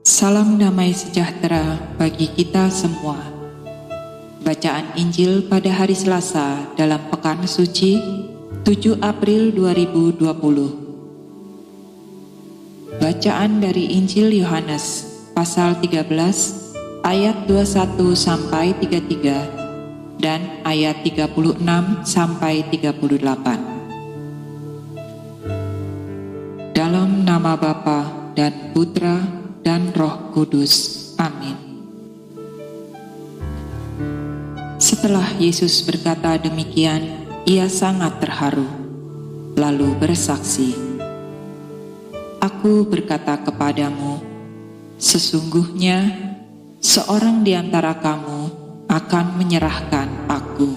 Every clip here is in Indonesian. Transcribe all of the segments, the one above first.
Salam damai sejahtera bagi kita semua. Bacaan Injil pada hari Selasa dalam Pekan Suci 7 April 2020. Bacaan dari Injil Yohanes pasal 13 ayat 21 sampai 33 dan ayat 36 sampai 38. Dalam nama Bapa dan Putra dan Roh Kudus. Amin. Setelah Yesus berkata demikian, ia sangat terharu, lalu bersaksi, "Aku berkata kepadamu, sesungguhnya seorang di antara kamu akan menyerahkan aku."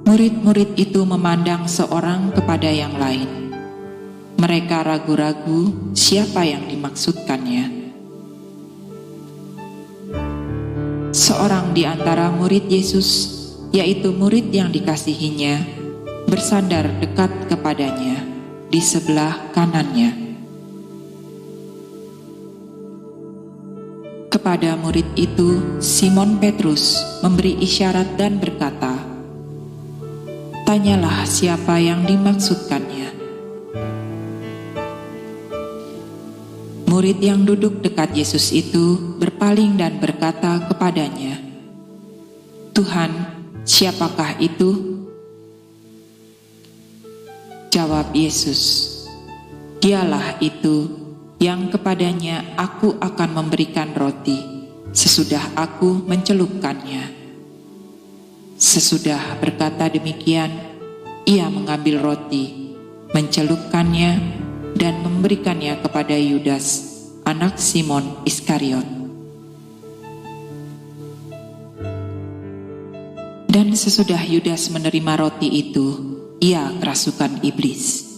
Murid-murid itu memandang seorang kepada yang lain. Mereka ragu-ragu siapa yang dimaksudkannya. Seorang di antara murid Yesus, yaitu murid yang dikasihinya, bersandar dekat kepadanya di sebelah kanannya. Kepada murid itu, Simon Petrus memberi isyarat dan berkata, "Tanyalah siapa yang dimaksudkannya." Murid yang duduk dekat Yesus itu berpaling dan berkata kepadanya, "Tuhan, siapakah itu?" Jawab Yesus, "Dialah itu yang kepadanya aku akan memberikan roti sesudah aku mencelupkannya." Sesudah berkata demikian, ia mengambil roti, mencelupkannya, dan memberikannya kepada Yudas, anak Simon Iskariot. Dan sesudah Yudas menerima roti itu, ia kerasukan iblis.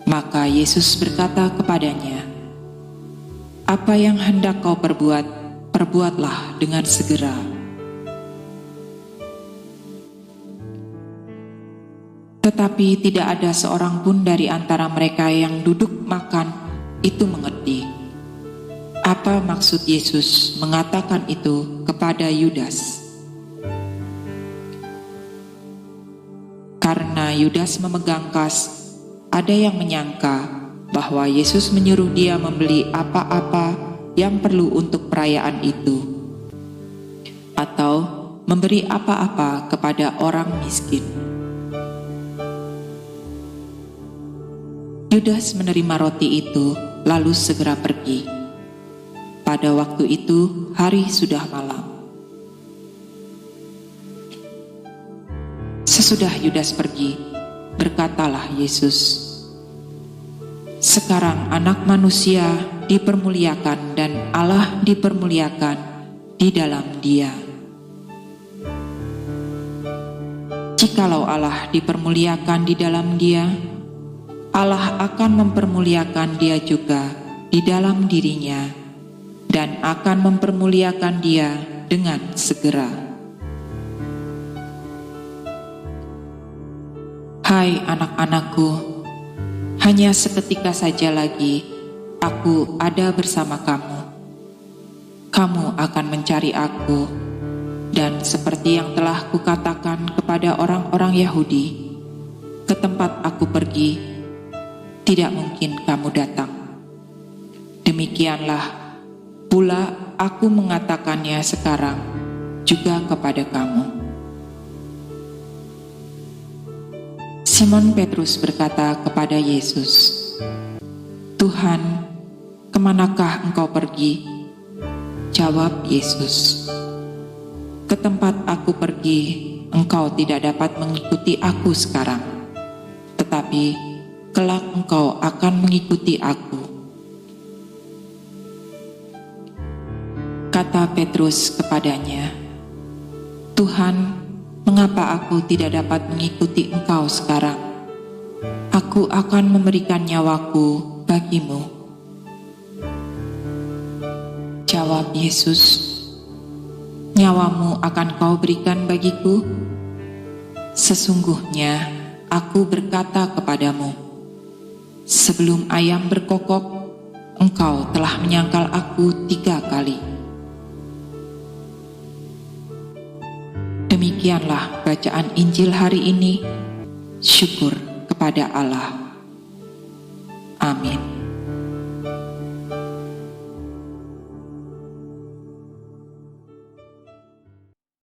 Maka Yesus berkata kepadanya, "Apa yang hendak kau perbuat, perbuatlah dengan segera." Tetapi tidak ada seorang pun dari antara mereka yang duduk makan itu mengerti apa maksud Yesus mengatakan itu kepada Yudas. Karena Yudas memegang kas, ada yang menyangka bahwa Yesus menyuruh dia membeli apa-apa yang perlu untuk perayaan itu, atau memberi apa-apa kepada orang miskin. Yudas menerima roti itu, lalu segera pergi. Pada waktu itu, hari sudah malam. Sesudah Yudas pergi, berkatalah Yesus, "Sekarang Anak Manusia dipermuliakan dan Allah dipermuliakan di dalam Dia. Jikalau Allah dipermuliakan di dalam Dia, Allah akan mempermuliakan dia juga di dalam dirinya dan akan mempermuliakan dia dengan segera." Hai anak-anakku, hanya seketika saja lagi aku ada bersama kamu. Kamu akan mencari aku, dan seperti yang telah kukatakan kepada orang-orang Yahudi, ke tempat aku pergi, tidak mungkin kamu datang. Demikianlah pula aku mengatakannya sekarang juga kepada kamu. Simon Petrus berkata kepada Yesus, "Tuhan, kemanakah engkau pergi?" Jawab Yesus, "Ke tempat aku pergi, engkau tidak dapat mengikuti aku sekarang, tetapi kelak engkau akan mengikuti aku." Kata Petrus kepadanya, "Tuhan, mengapa aku tidak dapat mengikuti engkau sekarang? Aku akan memberikan nyawaku bagimu." Jawab Yesus, "Nyawamu akan kau berikan bagiku? Sesungguhnya aku berkata kepadamu, Sebelum ayam berkokok, Engkau telah menyangkal aku 3 kali. Demikianlah bacaan Injil hari ini. Syukur kepada Allah. Amin.